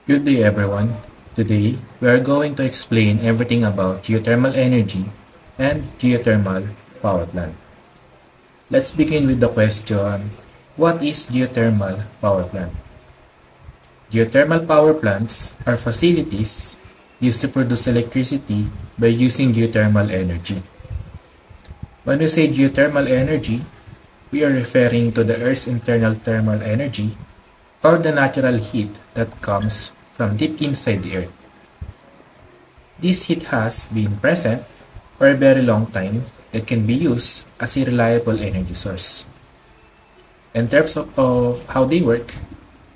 Good day, everyone. Today, we are going to explain everything about geothermal energy and geothermal power plant. Let's begin with the question, what is geothermal power plant? Geothermal power plants are facilities used to produce electricity by using geothermal energy. When we say geothermal energy, we are referring to the Earth's internal thermal energy or the natural heat that comes from deep inside the Earth. This heat has been present for a very long time and can be used as a reliable energy source. In terms of how they work,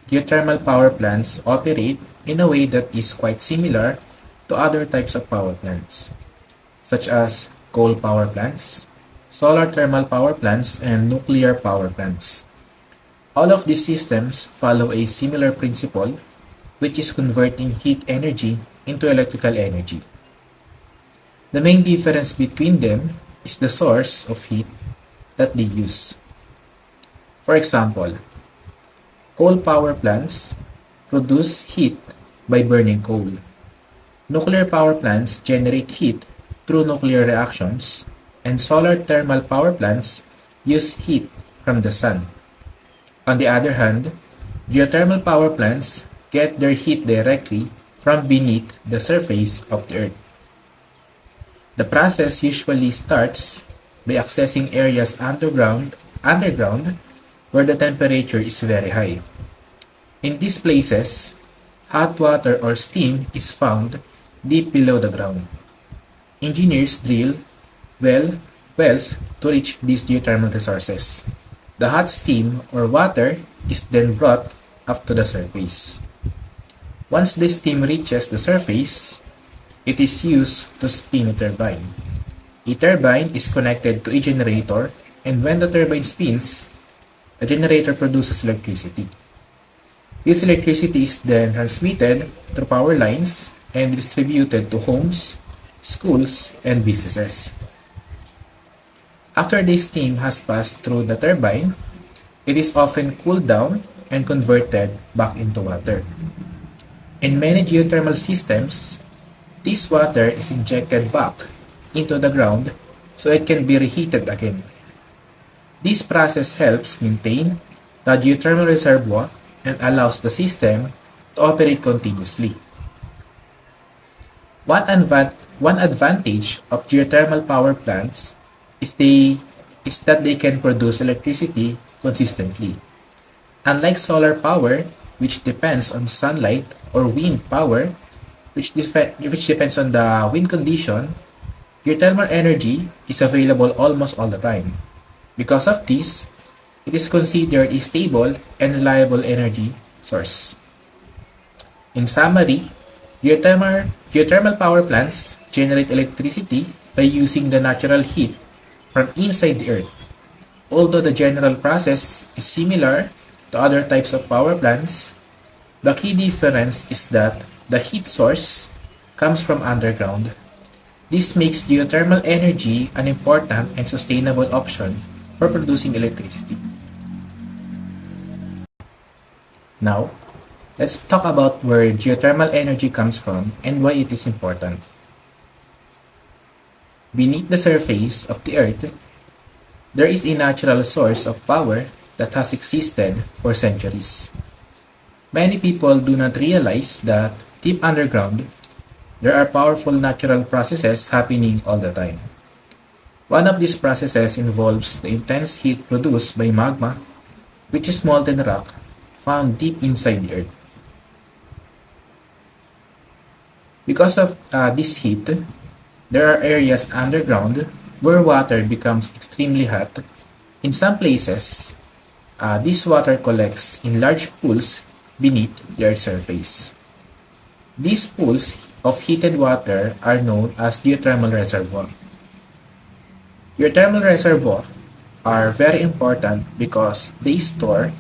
geothermal power plants operate in a way that is quite similar to other types of power plants, such as coal power plants, solar thermal power plants, and nuclear power plants. All of these systems follow a similar principle, which is converting heat energy into electrical energy. The main difference between them is the source of heat that they use. For example, coal power plants produce heat by burning coal. Nuclear power plants generate heat through nuclear reactions, and solar thermal power plants use heat from the sun. On the other hand, geothermal power plants get their heat directly from beneath the surface of the Earth. The process usually starts by accessing areas underground where the temperature is very high. In these places, hot water or steam is found deep below the ground. Engineers drill wells to reach these geothermal resources. The hot steam or water is then brought up to the surface. Once the steam reaches the surface, it is used to spin a turbine. A turbine is connected to a generator, and when the turbine spins, the generator produces electricity. This electricity is then transmitted through power lines and distributed to homes, schools, and businesses. After the steam has passed through the turbine, it is often cooled down and converted back into water. In many geothermal systems, this water is injected back into the ground so it can be reheated again. This process helps maintain the geothermal reservoir and allows the system to operate continuously. One advantage of geothermal power plants is that they can produce electricity consistently. Unlike solar power, which depends on sunlight, or wind power, which depends on the wind condition, geothermal energy is available almost all the time. Because of this, it is considered a stable and reliable energy source. In summary, geothermal power plants generate electricity by using the natural heat from inside the earth. Although the general process is similar to other types of power plants, the key difference is that the heat source comes from underground. This makes geothermal energy an important and sustainable option for producing electricity. Now, let's talk about where geothermal energy comes from and why it is important. Beneath the surface of the earth, there is a natural source of power that has existed for centuries. Many people do not realize that deep underground, there are powerful natural processes happening all the time. One of these processes involves the intense heat produced by magma, which is molten rock found deep inside the earth. Because of this heat, there are areas underground where water becomes extremely hot. In some places, this water collects in large pools beneath the Earth's surface. These pools of heated water are known as geothermal reservoirs. Geothermal reservoirs are very important because they store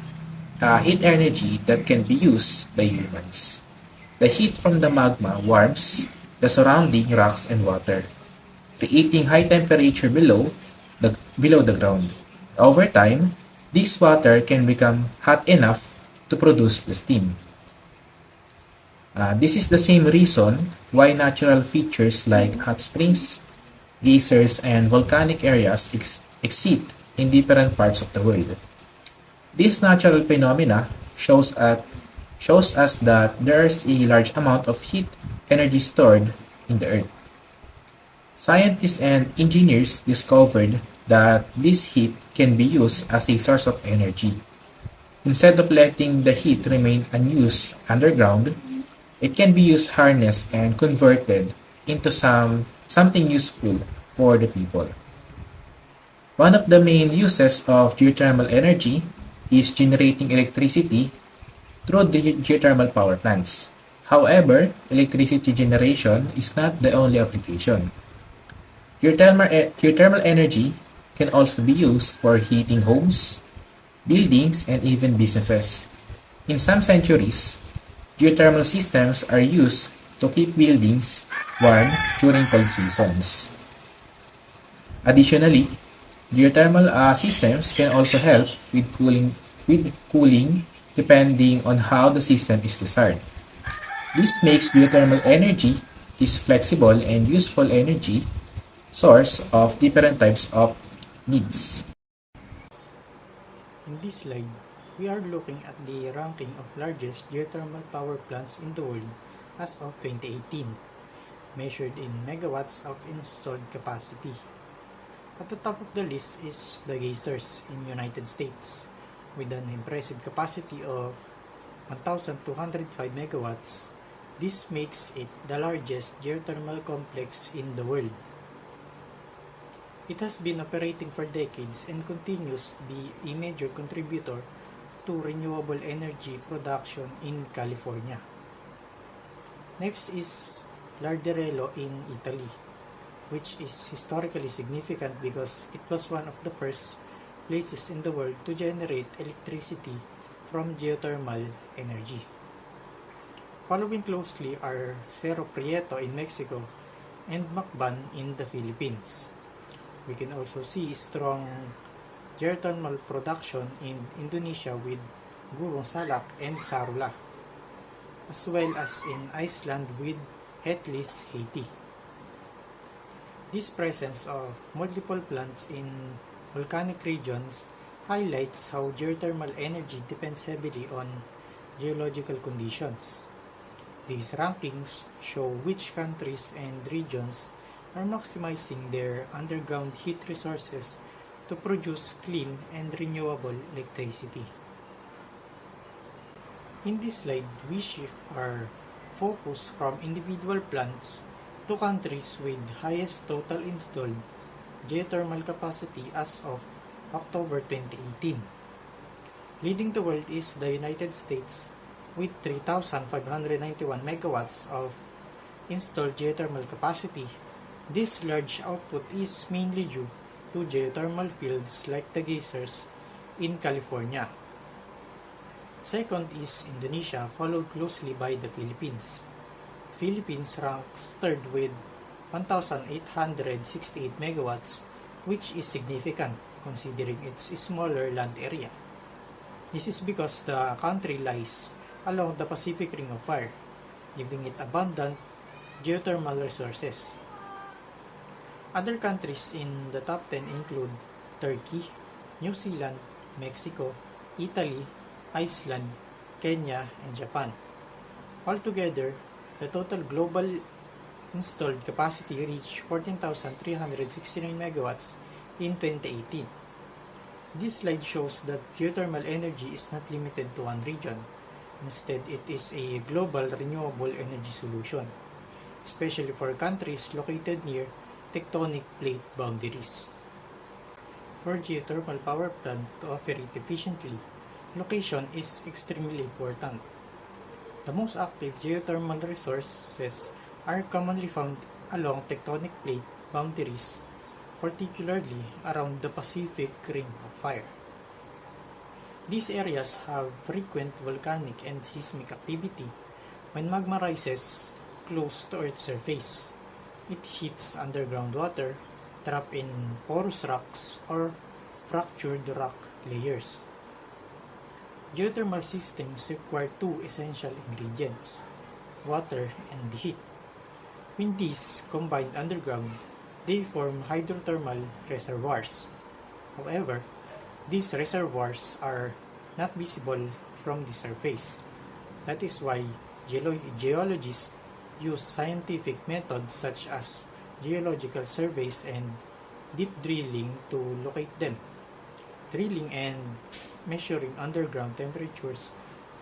heat energy that can be used by humans. The heat from the magma warms the surrounding rocks and water, creating high temperature below the ground. Over time, this water can become hot enough to produce the steam. This is the same reason why natural features like hot springs, geysers, and volcanic areas exist in different parts of the world. This natural phenomena shows us that there is a large amount of heat energy stored in the Earth. Scientists and engineers discovered that this heat can be used as a source of energy. Instead of letting the heat remain unused underground, it can be used, harnessed, and converted into something useful for the people. One of the main uses of geothermal energy is generating electricity through the geothermal power plants. However, electricity generation is not the only application. Geothermal energy can also be used for heating homes, buildings, and even businesses. In some centuries, geothermal systems are used to keep buildings warm during cold seasons. Additionally, geothermal systems can also help with cooling depending on how the system is designed. This makes geothermal energy is flexible and useful energy source of different types of needs. In this slide, we are looking at the ranking of largest geothermal power plants in the world as of 2018, measured in megawatts of installed capacity. At the top of the list is the geysers in United States, with an impressive capacity of 1,205 megawatts. This makes it the largest geothermal complex in the world. It has been operating for decades and continues to be a major contributor to renewable energy production in California. Next is Larderello in Italy, which is historically significant because it was one of the first places in the world to generate electricity from geothermal energy. Following closely are Cerro Prieto in Mexico and Macban in the Philippines. We can also see strong geothermal production in Indonesia with Gurong Salak and Sarula, as well as in Iceland with Hetlis, Haiti. This presence of multiple plants in volcanic regions highlights how geothermal energy depends heavily on geological conditions. These rankings show which countries and regions are maximizing their underground heat resources to produce clean and renewable electricity. In this slide, we shift our focus from individual plants to countries with highest total installed geothermal capacity as of October 2018. Leading the world is the United States with 3,591 megawatts of installed geothermal capacity. This large output is mainly due to geothermal fields like the geysers in California. Second is Indonesia, followed closely by the Philippines. Philippines ranks third with 1,868 megawatts, which is significant considering its smaller land area. This is because the country lies along the Pacific Ring of Fire, giving it abundant geothermal resources. Other countries in the top 10 include Turkey, New Zealand, Mexico, Italy, Iceland, Kenya, and Japan. Altogether, the total global installed capacity reached 14,369 megawatts in 2018. This slide shows that geothermal energy is not limited to one region. Instead, it is a global renewable energy solution, especially for countries located near tectonic plate boundaries. For geothermal power plant to operate efficiently, location is extremely important. The most active geothermal resources are commonly found along tectonic plate boundaries, particularly around the Pacific Ring of Fire. These areas have frequent volcanic and seismic activity. When magma rises close to Earth's surface, it hits underground water, trapped in porous rocks or fractured rock layers. Geothermal systems require two essential ingredients: water, and heat. When these combine underground, they form hydrothermal reservoirs. However, these reservoirs are not visible from the surface. That is why geologists use scientific methods such as geological surveys and deep drilling to locate them. Drilling and measuring underground temperatures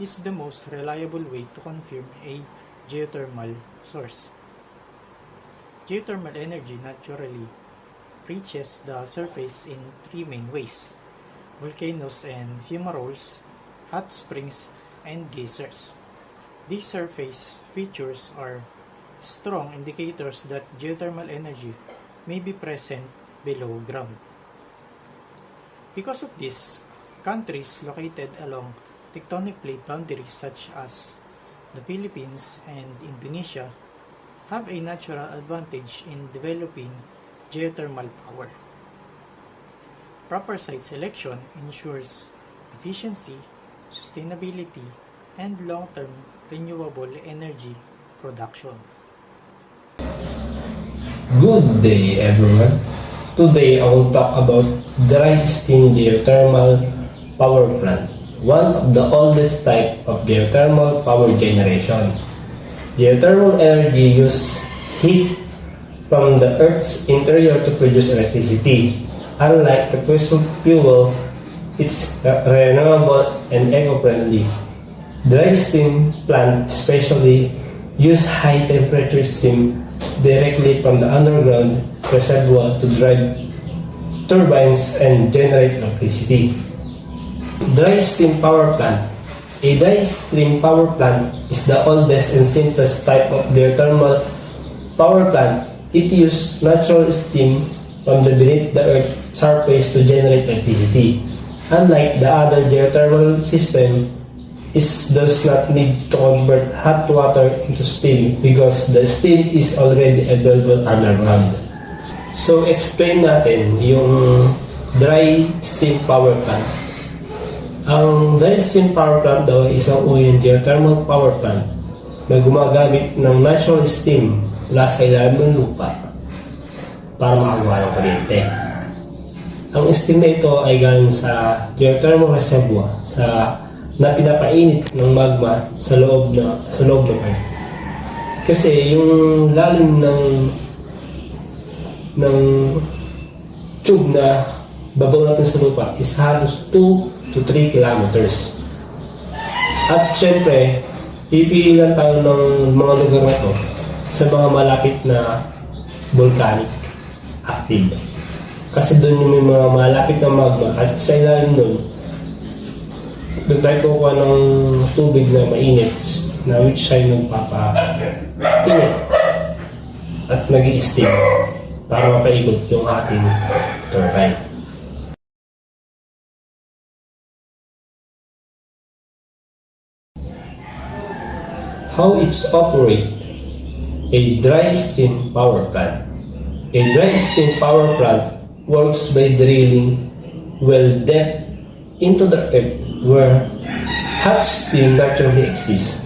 is the most reliable way to confirm a geothermal source. Geothermal energy naturally reaches the surface in three main ways: volcanoes and fumaroles, hot springs, and geysers. These surface features are strong indicators that geothermal energy may be present below ground. Because of this, countries located along tectonic plate boundaries such as the Philippines and Indonesia have a natural advantage in developing geothermal power. Proper site selection ensures efficiency, sustainability, and long-term renewable energy production. Good day everyone. Today I will talk about dry steam geothermal power plant, one of the oldest type of geothermal power generation. Geothermal energy uses heat from the Earth's interior to produce electricity. Unlike the fossil fuel, it's renewable and eco-friendly. Dry steam plant especially use high temperature steam directly from the underground reservoir to drive turbines and generate electricity. Dry steam power plant. A dry steam power plant is the oldest and simplest type of geothermal power plant. It uses natural steam from the beneath the earth surface to generate electricity. Unlike the other geothermal system, it does not need to convert hot water into steam because the steam is already available underground. So explain natin yung dry steam power plant. Ang dry steam power plant daw ay isang uri ng geothermal power plant na gumagamit ng natural steam mula sa ilalim ng lupa para makagawa ng kuryente. Ang steam na ito ay galing sa geothermal reservoir na pinapainit ng magma sa loob ng earth. Kasi yung lalim ng tube na babaw natin sa lupa is halos 2 to 3 kilometers. At syempre, pipili lang tayo ng mga lugar na ito sa mga malapit na volcanic active. Kasi doon yung mga malapit na magma at sa ilalim doon tayo kukuha ng tubig na mainit na which ay nagpapa-init at nag-i-steam para mapaikot yung ating turbine. How it's operate? A dry steam power plant. A dry steam power plant works by drilling well depth into the earth where hot steam naturally exists.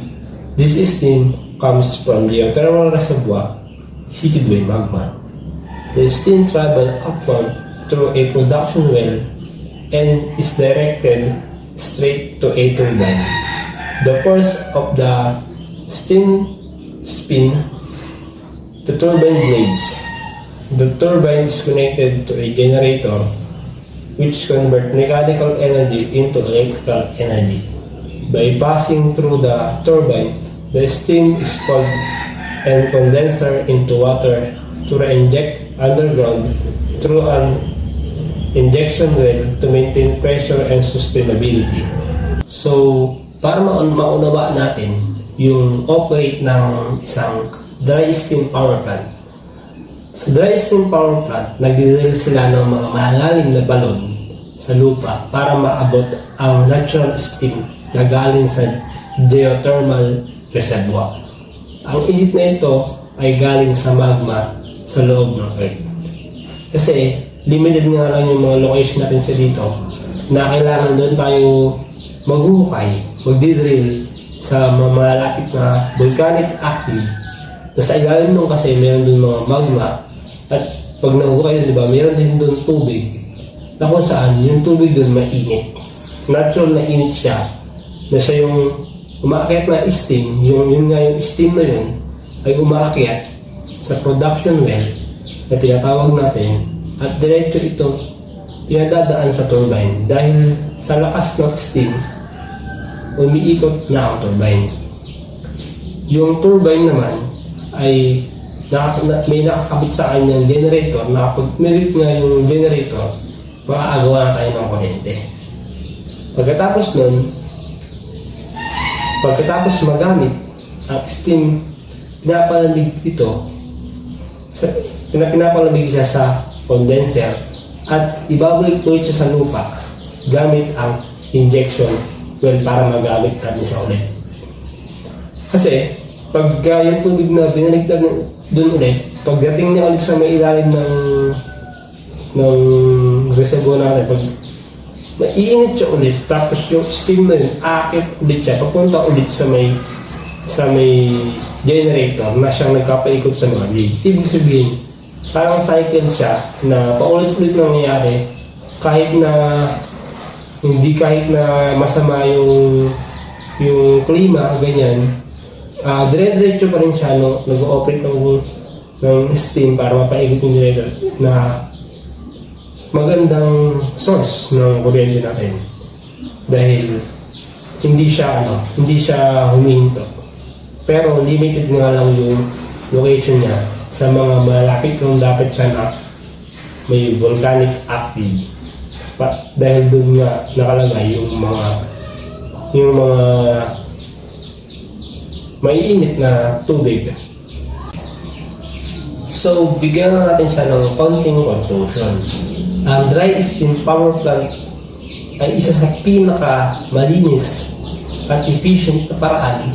This steam comes from the geothermal reservoir heated by magma. The steam travels upward through a production well and is directed straight to a turbine. The force of the steam spin the turbine blades. The turbine is connected to a generator which convert mechanical energy into electrical energy. By passing through the turbine, the steam is called and condenser into water to re-inject underground through an injection well to maintain pressure and sustainability. So, para maunawaan natin yung operate ng isang dry steam power plant. Sa dry steam power plant, nagdidrill sila ng mga malalim na balon sa lupa para maabot ang natural steam na galing sa geothermal reservoir. Ang init na ito ay galing sa magma sa loob ng earth. Kasi limited nga lang yung mga location natin sa dito na kailangan doon tayo maghuhukay, magdidrill sa mga malalapit na volcanic active. Sa ilalim nung kasi meron dun mga magma at pag nahuhukay yun, di ba, meron din dun tubig na kung saan yung tubig dun mainit. Natural na init siya na siya yung umaakyat na steam, yun nga yung steam na yun ay umaakyat sa production well na tinatawag natin at diretso itong pinadadaan sa turbine dahil sa lakas ng steam umiikot na ang turbine. Yung turbine naman ay may nakakabit sa kanyang generator na kapag merit nga yung generator, makakagawa na tayo ng kuryente. Pagkatapos magamit ang steam, pinapalamig ito, pinapalamig siya sa condenser at ibabalik ulit siya sa lupa gamit ang injection well para magamit natin siya ulit. Kasi pag yung tubig na binaligtad doon ulit, pagdating niya ulit sa may ilalim ng reservoir natin, pag maiinit siya ulit, tapos yung steam na yun, aakit ulit siya, papunta ulit sa may generator na siyang nagkapaikot sa mga lead. Ibig sabihin, parang cycle siya na paulit-ulit nangyayari kahit na masama yung klima, ganyan. Dire-diretso pa rin siya nag-ooperate ng steam para mapaikot yung generator na magandang source ng kuryente natin dahil hindi siya humihinto, pero limited nga lang yung location niya sa mga malapit kung dapat siya na may volcanic active dahil doon nga nakalagay yung mga maiinit na tubig. So, bigyan na natin siya ng konting conclusion. Ang dry steam power plant ay isa sa pinaka-malinis at efficient na paraan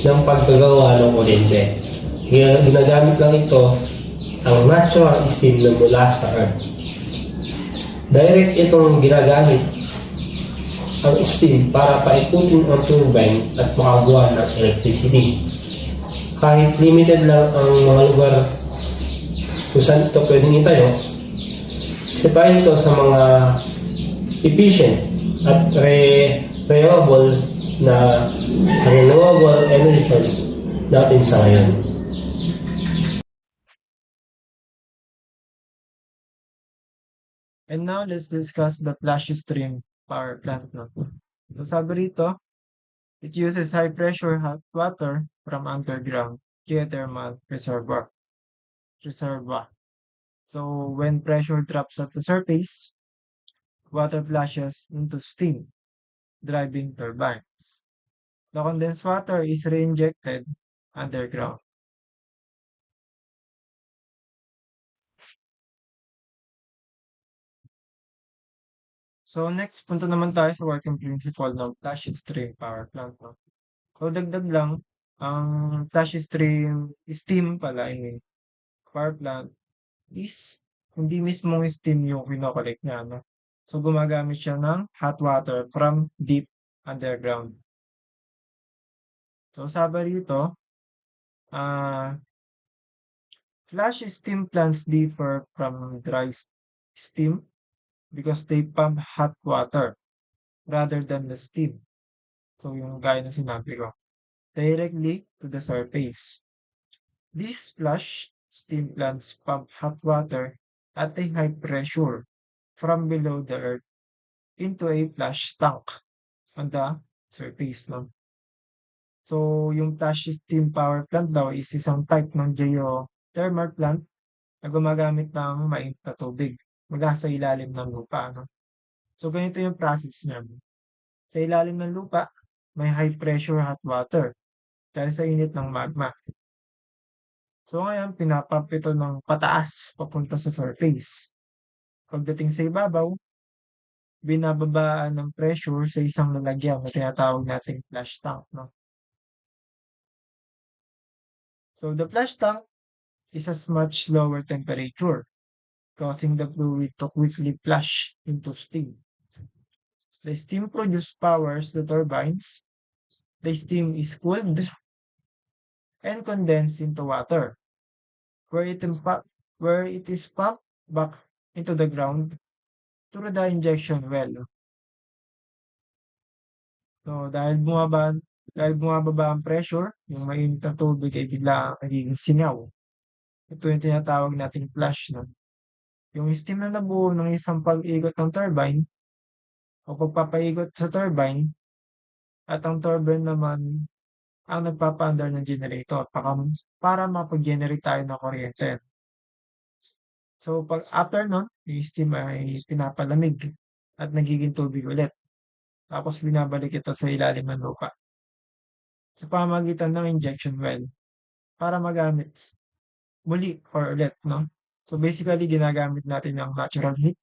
ng paggagawa ng kuryente. Ginagamit lang ito ang natural steam na mula sa earth. Direct itong ginagamit ang steam para paikutin ang turbine at makagawa ng electricity. Kahit limited lang ang mga lugar kung saan ito pwedeng itayo, sipahin ito sa mga efficient at renewable energy source natin sa ngayon. And now let's discuss the flash stream power plant. No? So sabi rito, it uses high pressure hot water from underground geothermal reservoir. So when pressure drops at the surface, water flashes into steam, driving turbines. The condensed water is reinjected underground. So next, punta naman tayo sa working principle ng flash stream power plant. No? So dagdag lang, ang flash stream steam pala, power plant is hindi mismong steam yung kinokollect niya. No? So gumagamit siya ng hot water from deep underground. So sabi rito, flash steam plants differ from dry steam because they pump hot water rather than the steam. So yung gaya na sinabi ko, directly to the surface. These flash steam plants pump hot water at a high pressure from below the earth into a flash tank on the surface. No? So yung flash steam power plant daw is isang type ng geothermal plant na gumagamit ng mainit na tubig mula sa ilalim ng lupa. No? So ganito yung process niya. Sa ilalim ng lupa, may high pressure hot water dahil sa init ng magma. So ngayon, pinapump ito ng pataas papunta sa surface. Pagdating sa ibabaw, binababaan ng pressure sa isang lalagyan na tinatawag nating flash tank. No? So the flash tank is at much lower temperature, causing the fluid to quickly flash into steam. The steam produced powers the turbines the steam is cooled and condensed into water, where where it is pumped back into the ground through the injection well. So dahil bumababa ang pressure, yung mainit na tubig ay bigla nagiging singaw. Ito yung tinatawag nating flash, no? Yung steam na nabuo ng isang pag-ikot ng turbine o pagpapaikot sa turbine at ang turbine naman ang nagpapaandar ng generator para mapag-generate tayo ng kuryente. So pag after nun, yung steam ay pinapalamig at nagiging tubig ulit. Tapos binabalik ito sa ilalim ng lupa sa pamamagitan ng injection well para magamit muli or ulit, no? So basically, ginagamit natin ang natural heat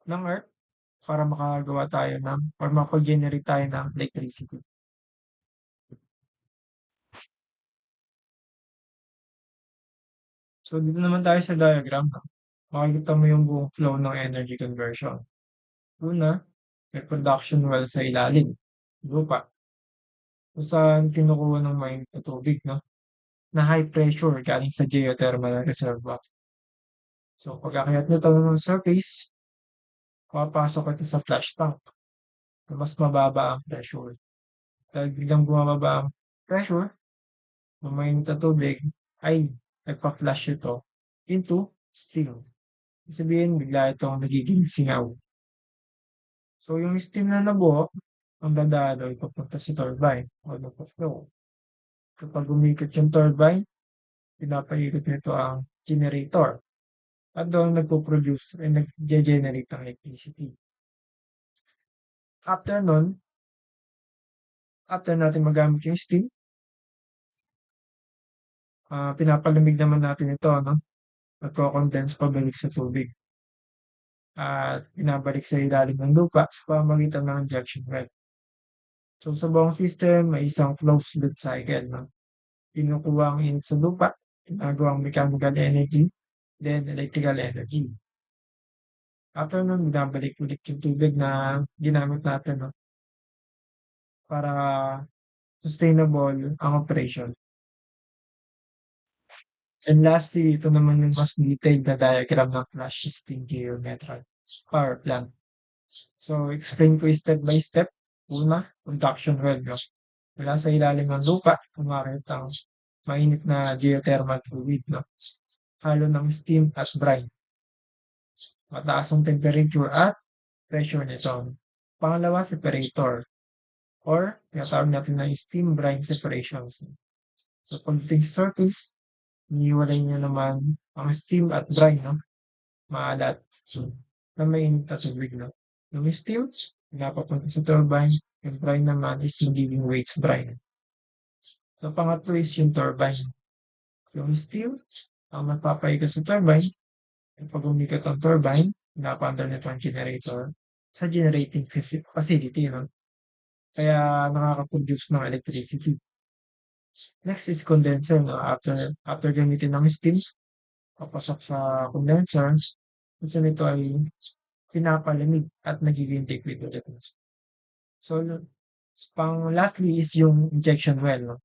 ng Earth para makagawa tayo or makapag-generate tayo ng electricity. So dito naman tayo sa diagram, no? Makikita mo yung buong flow ng energy conversion. Una, may production well sa ilalim, lupa, kung saan kinukuha ng mainit na tubig, no? Na high pressure galing sa geothermal reservoir. So pag akyat nito ng surface, papasok ito sa flash tank na mas mababa ang pressure. Dahil biglang bumababa ang pressure ng mainit na tubig, ay nagpa-flash ito into steam. Ibig sabihin, bigla itong nagiging singaw. So yung steam na nabuo, ang dadaloy papunta sa turbine o nagpa-flow. Kapag umikot yung turbine, pinapaikot nito ang generator. At doon nagpo-produce ay nag-generate ng electricity. After nun, after natin magamit yung steam, pinapalamig naman natin ito, no? Nagko-condense pabalik sa tubig. At pinabalik sa ilalim ng lupa sa pamamagitan ng injection well. So sa buong system, may isang closed loop cycle, no? Kinukuha ang init sa lupa, ginagawang mechanical energy, then electrical energy. After nun, binabalik ulit yung tubig na ginamit natin, no? Para sustainable ang operation. And lastly, ito naman yung mas detailed na diagram ng flash steam geometric power plant. So, explain ko step by step. Una, production well, no? Mula sa ilalim ng lupa, kumarit ang mainit na geothermal fluid, no? Halo ng steam at brine. Mataas ang temperature at pressure nito. Pangalawa, separator or tinatawag natin na steam brine separations. So pagdating sa surface, iniwalay niya naman ang steam at brine, no? Maalat. So, na mainit na tubig, no? Yung steam, pinapapunta sa turbine. Yung brine naman is magiging waste brine. So pangatlo is yung turbine. Yung steam, ang magpapaikot sa turbine, pag umikot ang turbine, pinapaandar nito ang generator sa generating facility, no? Kaya nakaka-produce ng electricity. Next is condenser, no? After gamitin ng steam, papasok sa condenser, kasi nito ay pinapalamig at nagiging liquid ulit. So, lastly is yung injection well, no?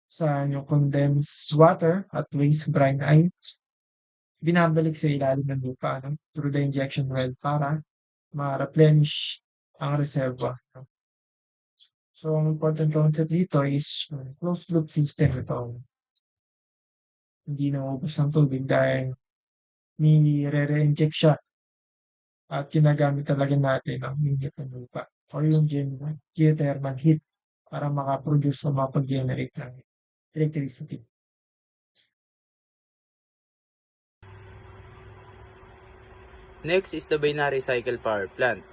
Sa yung condensed water at waste brine ay binabalik sa ilalim ng lupa, no? Through the injection well para ma-replenish ang reservoir, no? So, ang important concept dito is closed loop system ito. Hindi naubos ang tubig dahil nire-reinject siya at ginagamit talaga natin ang init ng lupa or yung geothermal heat para makaproduce o mapag-generate ng electricity. Next is the binary cycle power plant.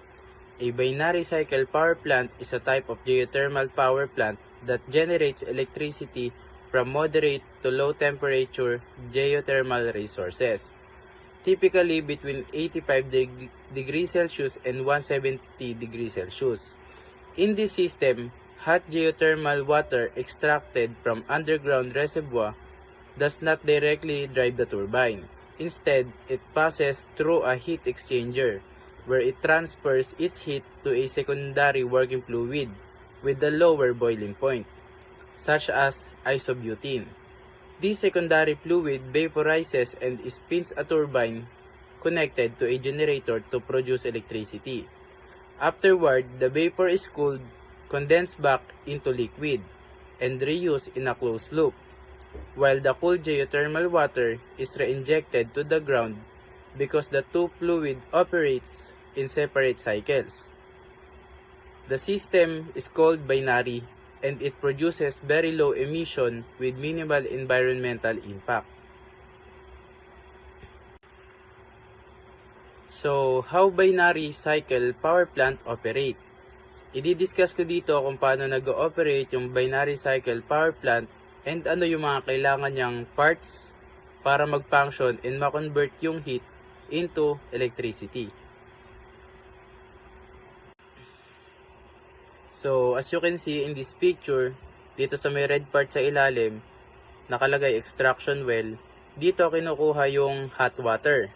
A binary cycle power plant is a type of geothermal power plant that generates electricity from moderate to low temperature geothermal resources, typically between 85 degrees Celsius and 170 degrees Celsius. In this system, hot geothermal water extracted from underground reservoir does not directly drive the turbine. Instead, it passes through a heat exchanger, where it transfers its heat to a secondary working fluid, with a lower boiling point, such as isobutene. This secondary fluid vaporizes and spins a turbine connected to a generator to produce electricity. Afterward, the vapor is cooled, condensed back into liquid, and reused in a closed loop, while the cooled geothermal water is reinjected to the ground because the two fluid operates in separate cycles. The system is called binary and it produces very low emission with minimal environmental impact. So, how binary cycle power plant operate? I-discuss ko dito kung paano nag-ooperate yung binary cycle power plant and ano yung mga kailangan niyang parts para mag-function and ma-convert yung heat into electricity. So, as you can see in this picture, dito sa may red part sa ilalim, nakalagay extraction well. Dito kinukuha yung hot water.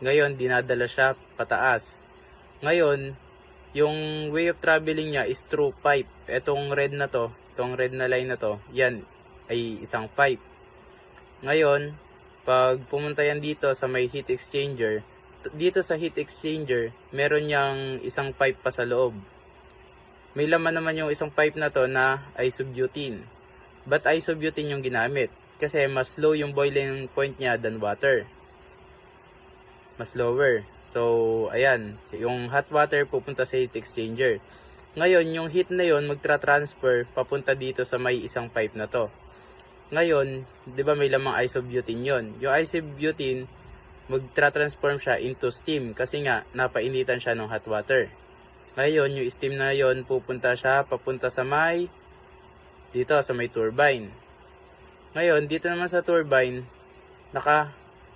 Ngayon, dinadala siya pataas. Ngayon, yung way of traveling niya is through pipe. Itong red na to, itong red na line na to, yan ay isang pipe. Ngayon, pag pumunta yan dito sa may heat exchanger, dito sa heat exchanger, meron niyang isang pipe pa sa loob. May laman naman yung isang pipe na to na isobutene. But isobutene yung ginamit kasi mas low yung boiling point niya than water. Mas lower. So, ayan, yung hot water pupunta sa heat exchanger. Ngayon, yung heat na yon magtra-transfer papunta dito sa may isang pipe na to. Ngayon, 'di ba may lamang isobutene yon? Yung isobutene magtra-transform siya into steam kasi nga napainitan siya ng hot water. Ngayon, yung steam na yon papunta sa may dito sa may turbine. Ngayon, dito naman sa turbine,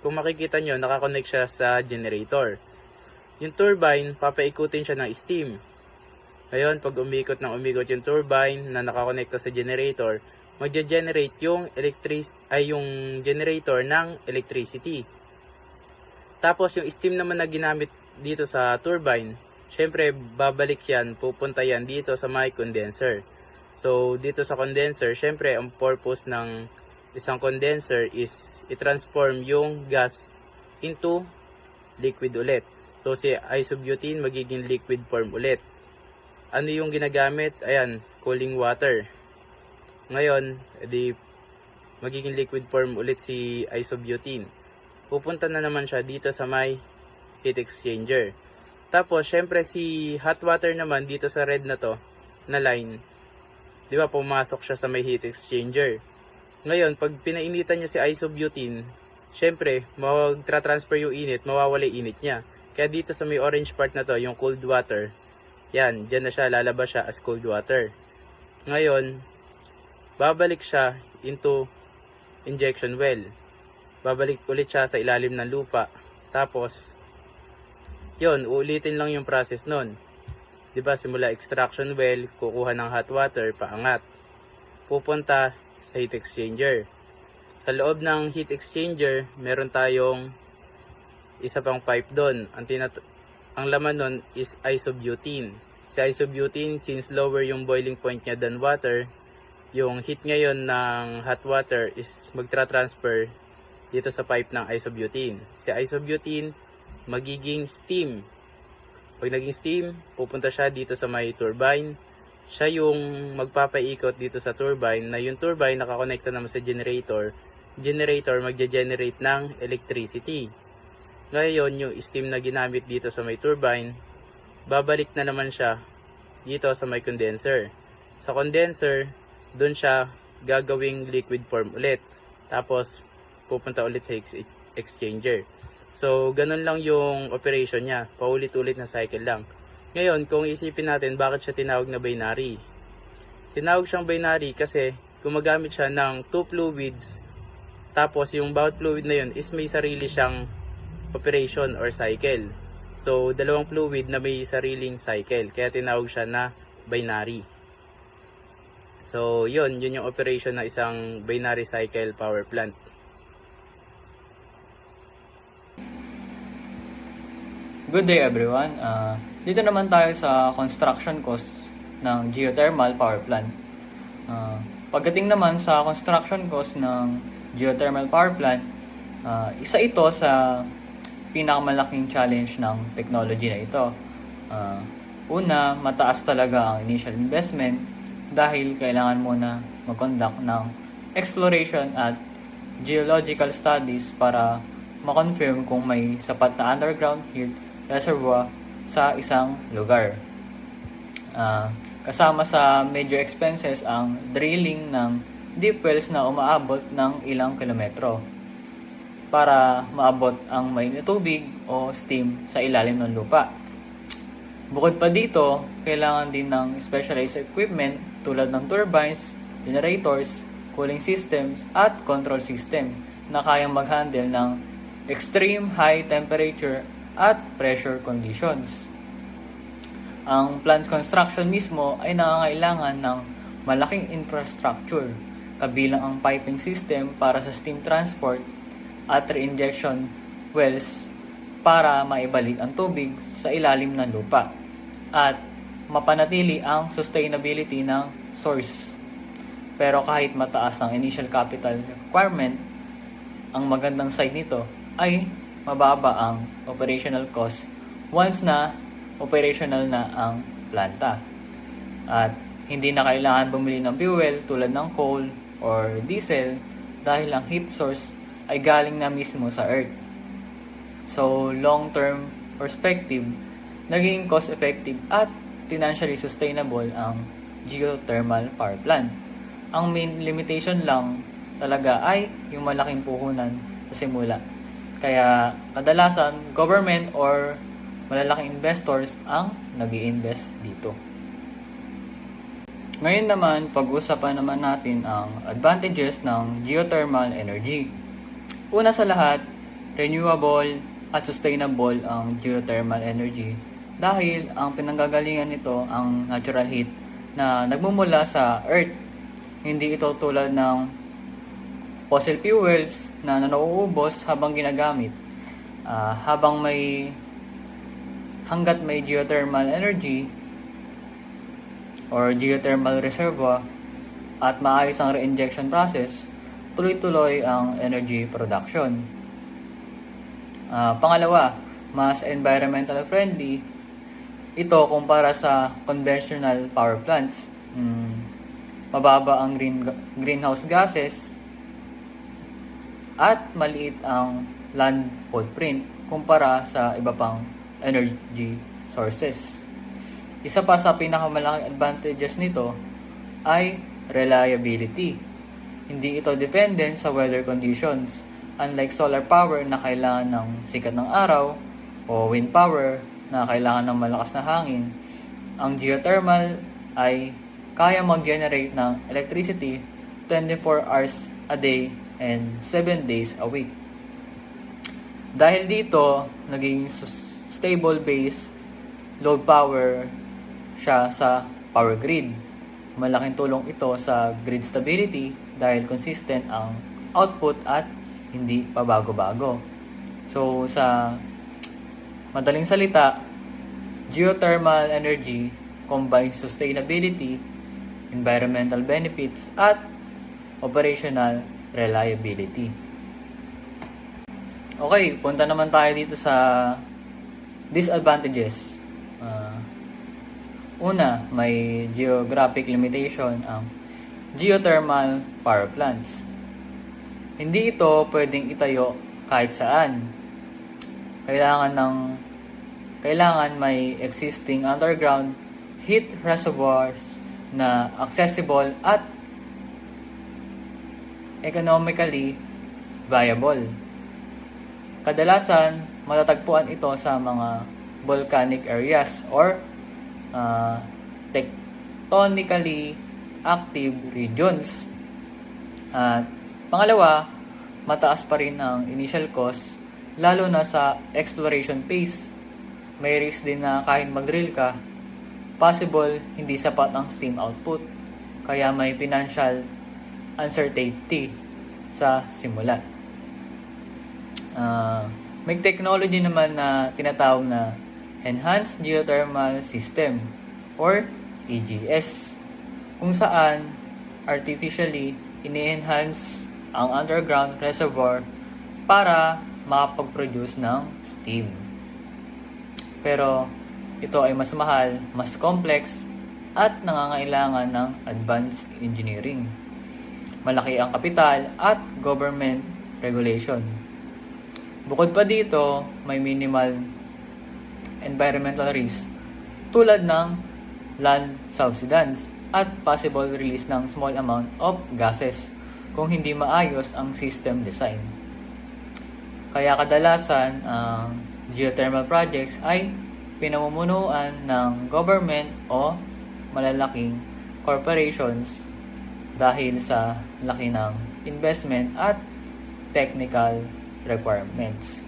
kung makikita nyo, nakakonect siya sa generator. Yung turbine, papaikutin siya ng steam. Ngayon, pag umikot yung turbine na nakakonekta sa generator, magge-generate yung generator ng electricity. Tapos, yung steam naman na ginamit dito sa turbine, syempre, babalik yan, pupunta yan dito sa may condenser. So, dito sa condenser, syempre, ang purpose ng isang condenser is i-transform yung gas into liquid ulit. So, si isobutene magiging liquid form ulit. Ano yung ginagamit? Ayan, cooling water. Ngayon, magiging liquid form ulit si isobutene. Pupunta na naman siya dito sa may heat exchanger. Tapos, syempre, si hot water naman dito sa red na to, na line, di ba, pumasok siya sa may heat exchanger. Ngayon, pag pinainitan niya si isobutene, syempre, mag-transfer yung init, mawawala yung init niya. Kaya dito sa may orange part na to, yung cold water, yan, dyan na siya, lalabas siya as cold water. Ngayon, babalik siya into injection well. Babalik ulit siya sa ilalim ng lupa. Tapos, yun, uulitin lang yung process nun. Diba, simula extraction well, kukuha ng hot water, paangat. Pupunta sa heat exchanger. Sa loob ng heat exchanger, meron tayong isa pang pipe doon. Ang laman nun is isobutene. Si isobutene, since lower yung boiling point niya than water, yung heat ngayon ng hot water is magtra-transfer dito sa pipe ng isobutene. Si isobutene, magiging steam. Pag naging steam, pupunta siya dito sa may turbine. Siya yung magpapaikot dito sa turbine na yung turbine nakakonekta naman sa generator. Generator magge-generate ng electricity. Ngayon, yung steam na ginamit dito sa may turbine, babalik na naman siya dito sa may condenser. Sa condenser, doon siya gagawing liquid form ulit. Tapos, pupunta ulit sa exchanger. So, ganun lang yung operation niya. Paulit-ulit na cycle lang. Ngayon, kung isipin natin bakit siya tinawag na binary. Tinawag siyang binary kasi gumagamit siya ng two fluids. Tapos, yung bawat fluid na yun is may sarili siyang operation or cycle. So, dalawang fluid na may sariling cycle. Kaya tinawag siya na binary. So, yun yung operation ng isang binary cycle power plant. Good day everyone. Dito naman tayo sa construction cost ng geothermal power plant. Pagdating naman sa construction cost ng geothermal power plant, isa ito sa pinakamalaking challenge ng technology na ito. Una, mataas talaga ang initial investment dahil kailangan mo na mag-conduct ng exploration at geological studies para ma-confirm kung may sapat na underground heat reservoir sa isang lugar. Kasama sa major expenses ang drilling ng deep wells na umaabot ng ilang kilometro para maabot ang mainit na tubig o steam sa ilalim ng lupa. Bukod pa dito, kailangan din ng specialized equipment tulad ng turbines, generators, cooling systems at control system na kayang mag-handle ng extreme high temperature at pressure conditions. Ang plant construction mismo ay nangangailangan ng malaking infrastructure, kabilang ang piping system para sa steam transport at reinjection wells para maibalik ang tubig sa ilalim ng lupa at mapanatili ang sustainability ng source. Pero kahit mataas ang initial capital requirement, ang magandang side nito ay mababa ang operational cost once na operational na ang planta. At hindi na kailangan bumili ng fuel tulad ng coal or diesel dahil ang heat source ay galing na mismo sa earth. So, long-term perspective, naging cost-effective at financially sustainable ang geothermal power plant. Ang main limitation lang talaga ay yung malaking puhunan sa simula. Kaya kadalasan, government or malalaking investors ang nag-i-invest dito. Ngayon naman, pag-usapan naman natin ang advantages ng geothermal energy. Una sa lahat, renewable at sustainable ang geothermal energy dahil ang pinanggagalingan nito ang natural heat na nagmumula sa earth. Hindi ito tulad ng fossil fuels na nauubos habang ginagamit. Hanggat may geothermal energy or geothermal reservoir at maayos ang reinjection process, tuloy-tuloy ang energy production. Pangalawa, mas environmental friendly ito kumpara sa conventional power plants. Mababa ang greenhouse gases at maliit ang land footprint kumpara sa iba pang energy sources. Isa pa sa pinakamalaking advantages nito ay reliability. Hindi ito dependent sa weather conditions. Unlike solar power na kailangan ng sikat ng araw o wind power na kailangan ng malakas na hangin, ang geothermal ay kaya mag-generate ng electricity 24 hours a day and 7 days a week. Dahil dito, naging stable base load power siya sa power grid. Malaking tulong ito sa grid stability dahil consistent ang output at hindi pabago-bago. So, sa madaling salita, geothermal energy combines sustainability, environmental benefits, at operational reliability. Okay, punta naman tayo dito sa disadvantages. Una, may geographic limitation ang geothermal power plants. Hindi ito pwedeng itayo kahit saan. Kailangan may existing underground heat reservoirs na accessible at economically viable. Kadalasan, matatagpuan ito sa mga volcanic areas or tectonically active regions. At pangalawa, mataas pa rin ang initial cost lalo na sa exploration phase. May risk din na kahit mag-drill ka, possible hindi sapat ang steam output. Kaya may financial uncertainty sa simula. May technology naman na tinatawag na Enhanced Geothermal System or EGS, kung saan artificially ini-enhance ang underground reservoir para makapag-produce ng steam. Pero ito ay mas mahal, mas complex, at nangangailangan ng advanced engineering. Malaki ang kapital at government regulation. Bukod pa dito, may minimal environmental risk tulad ng land subsidence at possible release ng small amount of gases kung hindi maayos ang system design. Kaya kadalasan ang geothermal projects ay pinamumunuan ng government o malalaking corporations dahil sa laki ng investment at technical requirements.